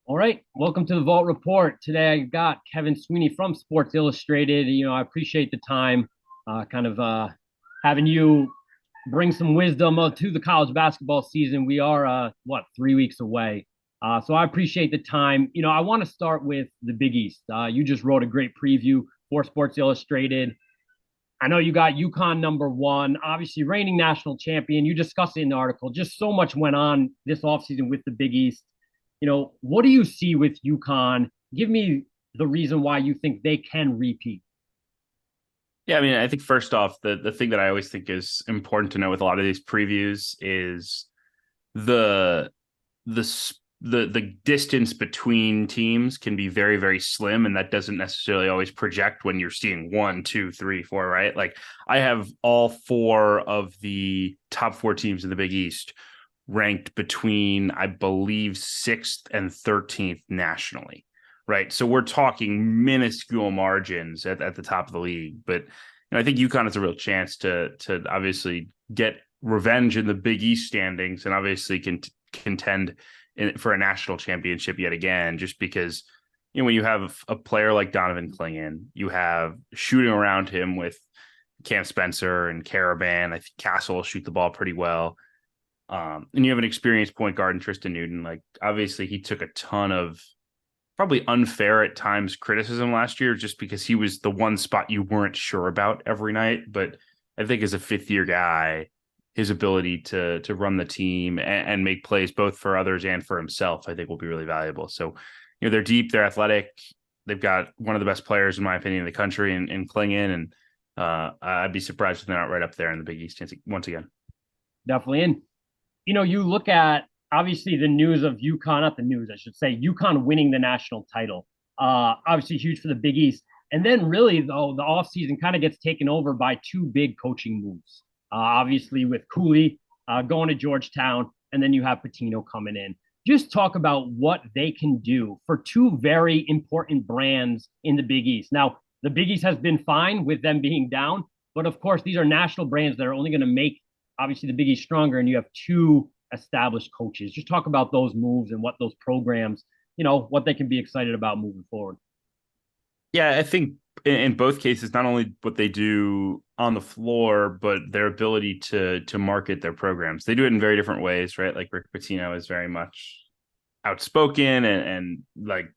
All right, welcome to the Vault Report. Today I got Kevin Sweeney from Sports Illustrated. I appreciate the time, having you bring some wisdom to the college basketball season. We are 3 weeks away, so I appreciate the time. I want to start with the Big East. You just wrote a great preview for Sports Illustrated. I know you got UConn number one, obviously reigning national champion. You discussed it in the article. Just so much went on this offseason with the Big East. What do you see with UConn? Give me the reason why you think they can repeat. Yeah, I mean, I think first off, the thing that I always think is important to know with a lot of these previews is the the distance between teams can be very, very slim, and that doesn't necessarily always project when you're seeing one, two, three, four, right? Like I have all four of the top four teams in the Big East ranked between, I believe, sixth and 13th nationally, right? So we're talking minuscule margins at the top of the league. But I think UConn has a real chance to obviously get revenge in the Big East standings and obviously can contend for a national championship yet again, just because when you have a player like Donovan Clingan, you have shooting around him with Cam Spencer and Caravan. I think Castle will shoot the ball pretty well. And you have an experienced point guard in Tristan Newton. Like, obviously, he took a ton of probably unfair at times criticism last year just because he was the one spot you weren't sure about every night. But I think as a fifth year guy, his ability to run the team and make plays both for others and for himself, I think will be really valuable. So, they're deep, they're athletic. They've got one of the best players, in my opinion, in the country in Clingan. And I'd be surprised if they're not right up there in the Big East once again. Definitely. And, you look at obviously the news of UConn, not the news, I should say, UConn winning the national title. Obviously huge for the Big East. And then really, though, the offseason kind of gets taken over by two big coaching moves. Obviously, with Cooley going to Georgetown, and then you have Pitino coming in. Just talk about what they can do for two very important brands in the Big East. Now, the Big East has been fine with them being down, but of course, these are national brands that are only going to make obviously the Big East stronger, and you have two established coaches. Just talk about those moves and what those programs, what they can be excited about moving forward. Yeah, I think in both cases, not only what they do on the floor, but their ability to market their programs. They do it in very different ways, right? Like Rick Pitino is very much outspoken and like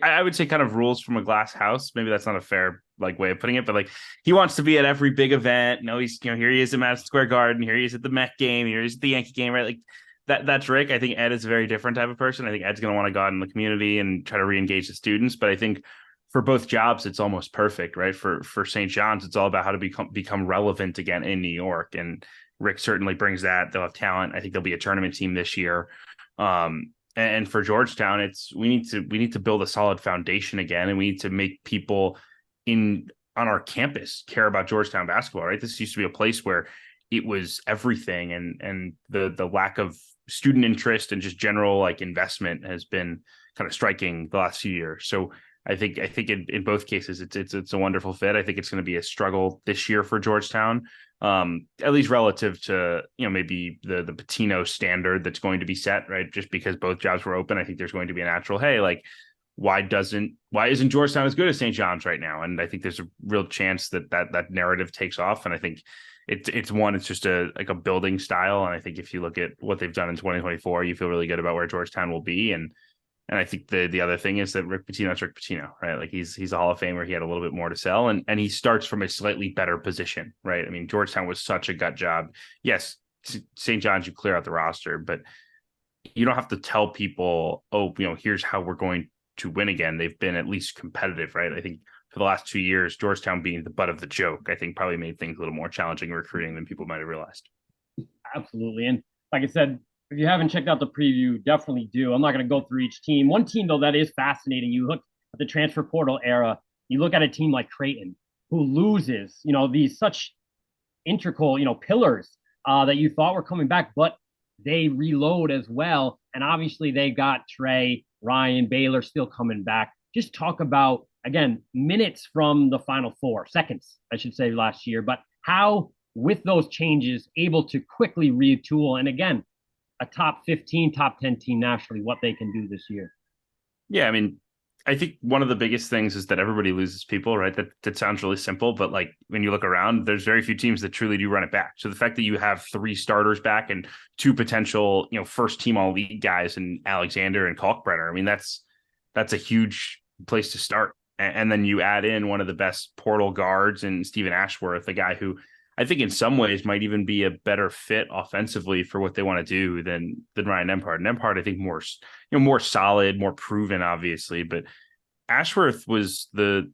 I would say kind of rules from a glass house. Maybe that's not a fair like way of putting it, but like he wants to be at every big event. No, he's here he is at Madison Square Garden, here he is at the Met game, here he is at the Yankee game, right? Like that's Rick. I think Ed is a very different type of person. I think Ed's gonna want to go out in the community and try to re-engage the students. But I think for both jobs, it's almost perfect, right? For St. John's, it's all about how to become relevant again in New York. And Rick certainly brings that. They'll have talent. I think they'll be a tournament team this year. And for Georgetown, it's we need to build a solid foundation again, and we need to make people in on our campus care about Georgetown basketball. Right, this used to be a place where it was everything, and the lack of student interest and just general like investment has been kind of striking the last few years. So I think in both cases it's a wonderful fit. I think it's going to be a struggle this year for Georgetown, at least relative to maybe the Patino standard that's going to be set, right? Just because both jobs were open, I think there's going to be a natural, hey, like why isn't Georgetown as good as St. John's right now? And I think there's a real chance that narrative takes off. And I think it's just a like a building style. And I think if you look at what they've done in 2024, you feel really good about where Georgetown will be. And I think the other thing is that Rick Pitino's Rick Pitino, right? Like he's a Hall of Famer. He had a little bit more to sell, and he starts from a slightly better position, right? I mean, Georgetown was such a gut job. Yes, St. John's, you clear out the roster, but you don't have to tell people, oh, here's how we're going to win again. They've been at least competitive, right? I think for the last 2 years, Georgetown being the butt of the joke, I think probably made things a little more challenging recruiting than people might have realized. Absolutely. And like I said, if you haven't checked out the preview, definitely do. I'm not going to go through each team. One team, though, that is fascinating. You look at the transfer portal era, you look at a team like Creighton, who loses, these such integral, pillars that you thought were coming back, but they reload as well. And obviously, they got Trey, Ryan, Baylor still coming back. Just talk about, again, minutes from the Final Four, seconds, I should say, last year, but how, with those changes, able to quickly retool. And again, a top 15, top 10 team nationally, what they can do this year. Yeah, I mean, I think one of the biggest things is that everybody loses people, right? That sounds really simple, but like when you look around, there's very few teams that truly do run it back. So the fact that you have three starters back and two potential, first team all league guys in Alexander and Kalkbrenner, I mean, that's a huge place to start. And then you add in one of the best portal guards in Stephen Ashworth, a guy who I think in some ways might even be a better fit offensively for what they want to do than Ryan Nembhard. Nembhard, I think more solid, more proven, obviously, but Ashworth was the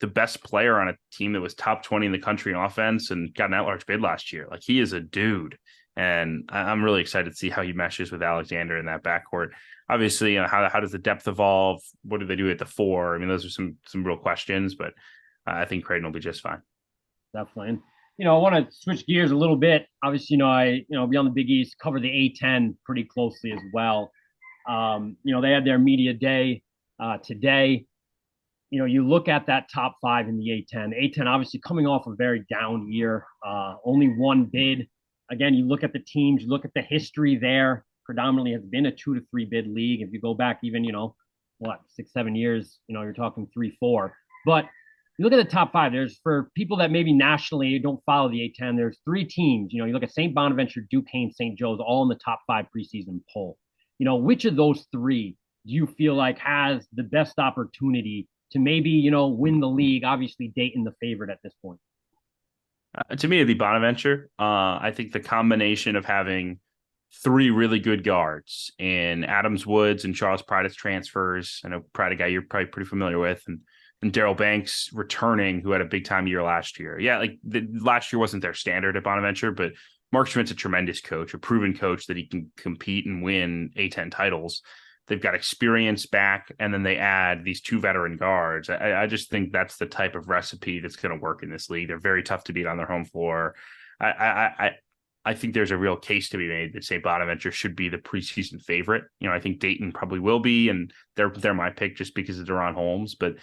best player on a team that was top 20 in the country in offense and got an at-large bid last year. Like he is a dude. And I'm really excited to see how he meshes with Alexander in that backcourt. Obviously, how does the depth evolve? What do they do at the four? I mean, those are some real questions, but I think Creighton will be just fine. Definitely. And, I want to switch gears a little bit. Obviously, beyond the Big East, cover the A10 pretty closely as well. They had their media day today. You look at that top five in the A10. A10 obviously coming off a very down year, only one bid. Again, you look at the teams, you look at the history there. Predominantly has been a 2 to 3 bid league. If you go back even, 6, 7 years, you're talking 3, 4. But you look at the top five. There's for people that maybe nationally don't follow the A10. There's three teams. You look at St. Bonaventure, Duquesne, St. Joe's, all in the top five preseason poll. Which of those three do you feel like has the best opportunity to maybe, win the league? Obviously, Dayton the favorite at this point. To me, it'd be Bonaventure. I think the combination of having three really good guards in Adams Woods and Charles Pride's transfers. I know Pride, a guy you're probably pretty familiar with, and Daryl Banks returning, who had a big time year last year. Yeah, like last year wasn't their standard at Bonaventure, but Mark Schmidt's a tremendous coach, a proven coach that he can compete and win A10 titles. They've got experience back, and then they add these two veteran guards. I just think that's the type of recipe that's going to work in this league. They're very tough to beat on their home floor. I think there's a real case to be made that St. Bonaventure should be the preseason favorite. I think Dayton probably will be, and they're my pick just because of Deron Holmes. But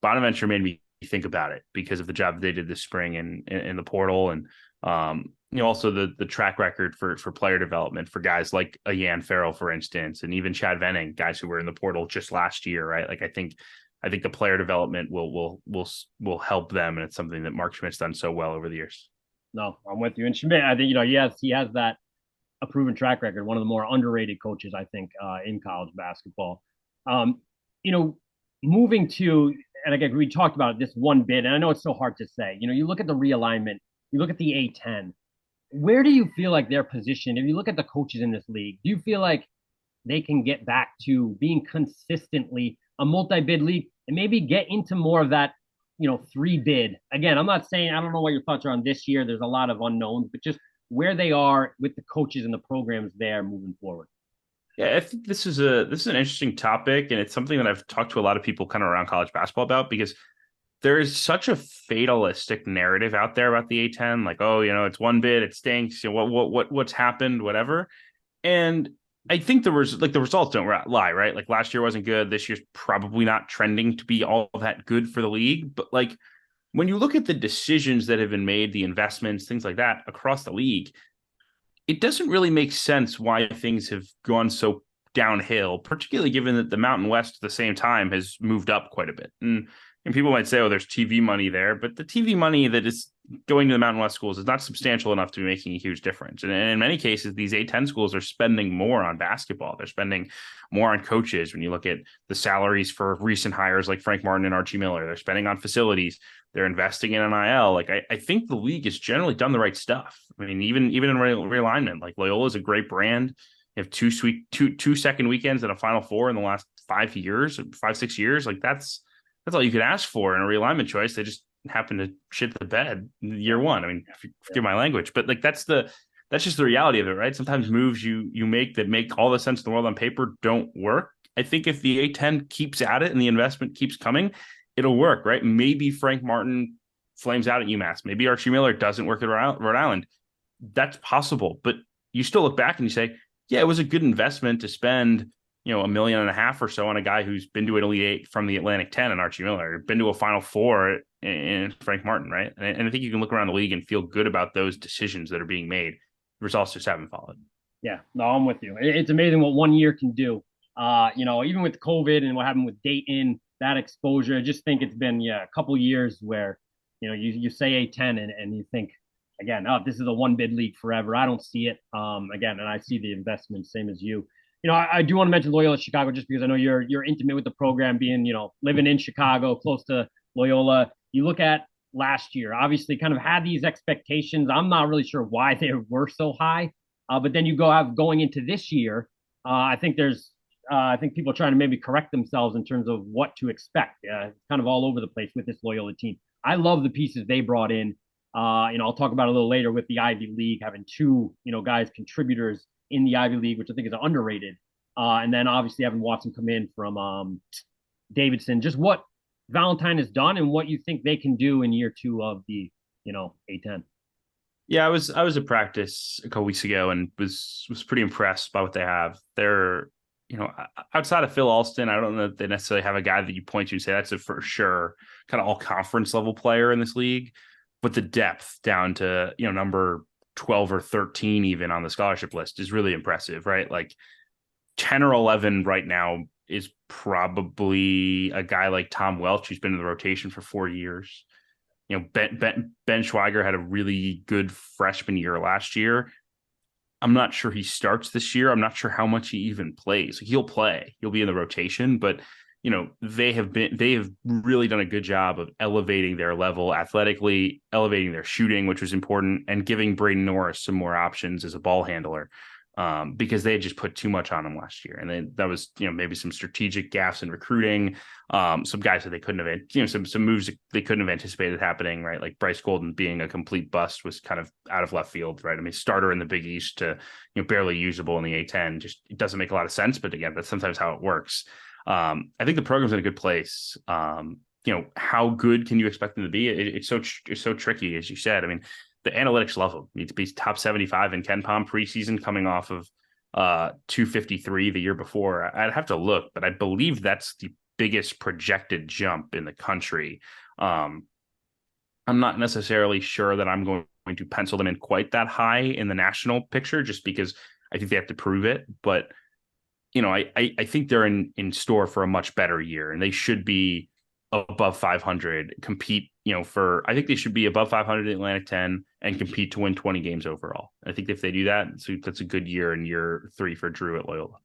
Bonaventure made me think about it because of the job they did this spring in the portal, and also the track record for player development for guys like a Yan Farrell, for instance, and even Chad Venning, guys who were in the portal just last year, right? Like I think the player development will help them, and it's something that Mark Schmidt's done so well over the years. No, I'm with you. And Schmidt, I think, he has that a proven track record, one of the more underrated coaches, I think, in college basketball. Um, you know, moving to, and again, we talked about this one bit, and I know it's so hard to say. You look at the realignment, you look at the A10. Where do you feel like they're positioned? If you look at the coaches in this league, do you feel like they can get back to being consistently a multi-bid league and maybe get into more of that, 3 bid? Again, I'm not saying, I don't know what your thoughts are on this year. There's a lot of unknowns, but just where they are with the coaches and the programs there moving forward. Yeah, I think this is an interesting topic, and it's something that I've talked to a lot of people kind of around college basketball about because there is such a fatalistic narrative out there about the A10, like, oh, it's one bid, it stinks, what's happened, whatever. And I think the results don't lie, right? Like last year wasn't good, this year's probably not trending to be all that good for the league, but like when you look at the decisions that have been made, the investments, things like that across the league, it doesn't really make sense why things have gone so downhill, particularly given that the Mountain West at the same time has moved up quite a bit. And people might say, oh, there's TV money there, but the TV money that is going to the Mountain West schools is not substantial enough to be making a huge difference. And in many cases, these A10 schools are spending more on basketball. They're spending more on coaches. When you look at the salaries for recent hires like Frank Martin and Archie Miller, they're spending on facilities. They're investing in NIL. Like I think the league has generally done the right stuff. I mean, even in realignment, like Loyola is a great brand. You have two second weekends and a Final Four in the last 5 years, 5, 6 years. Like that's all you could ask for in a realignment choice. They just happen to shit the bed year one. I mean, forgive my language, but like that's just the reality of it, right? Sometimes moves you make that make all the sense in the world on paper don't work. I think if the A10 keeps at it and the investment keeps coming, it'll work, right? Maybe Frank Martin flames out at UMass. Maybe Archie Miller doesn't work at Rhode Island. That's possible, but you still look back and you say, yeah, it was a good investment to spend $1.5 million or so on a guy who's been to an Elite Eight from the Atlantic 10 and Archie Miller, been to a Final Four in Frank Martin, right? And I think you can look around the league and feel good about those decisions that are being made. The results just haven't followed. Yeah, no, I'm with you. It's amazing what one year can do. Even with COVID and what happened with Dayton, that exposure, I just think it's been, yeah, a couple years where, you say A10 and you think, again, oh, this is a one bid league forever. I don't see it. Again, and I see the investment same as you. I do want to mention Loyola Chicago just because I know you're intimate with the program, being living in Chicago, close to Loyola. You look at last year, obviously, kind of had these expectations. I'm not really sure why they were so high, but then you going into this year. I think people are trying to maybe correct themselves in terms of what to expect. It's kind of all over the place with this Loyola team. I love the pieces they brought in. I'll talk about it a little later with the Ivy League having two, guys contributors in the Ivy League, which I think is underrated. And then obviously having Watson come in from Davidson. Just what Valentine has done and what you think they can do in year two of the, A10. Yeah, I was at practice a couple weeks ago and was pretty impressed by what they have. They're, outside of Phil Alston, I don't know if they necessarily have a guy that you point to and say that's a for sure kind of all conference level player in this league. But the depth down to, number 12 or 13 even on the scholarship list is really impressive, right? Like 10 or 11 right now is probably a guy like Tom Welch, who's been in the rotation for 4 years. Ben Schweiger had a really good freshman year last year. I'm not sure he starts this year. I'm not sure how much he even plays. He'll play. He'll be in the rotation, but they have really done a good job of elevating their level athletically, elevating their shooting, which was important, and giving Braden Norris some more options as a ball handler. Because they had just put too much on him last year. And that was, maybe some strategic gaffes in recruiting, some guys that they couldn't have, some moves they couldn't have anticipated happening, right? Like Bryce Golden being a complete bust was kind of out of left field, right? I mean, starter in the Big East to, barely usable in the A10, just it doesn't make a lot of sense. But again, that's sometimes how it works. I think the program's in a good place. How good can you expect them to be? It's so tricky, as you said. I mean, the analytics love him. Need to be top 75 in KenPom preseason, coming off of 253 the year before. I'd have to look, but I believe that's the biggest projected jump in the country. I'm not necessarily sure that I'm going to pencil them in quite that high in the national picture, just because I think they have to prove it. But I think they're in store for a much better year, and they should be above 500, compete, I think they should be above 500 in Atlantic 10 and compete to win 20 games overall. I think if they do that, so that's a good year in year three for Drew at Loyola.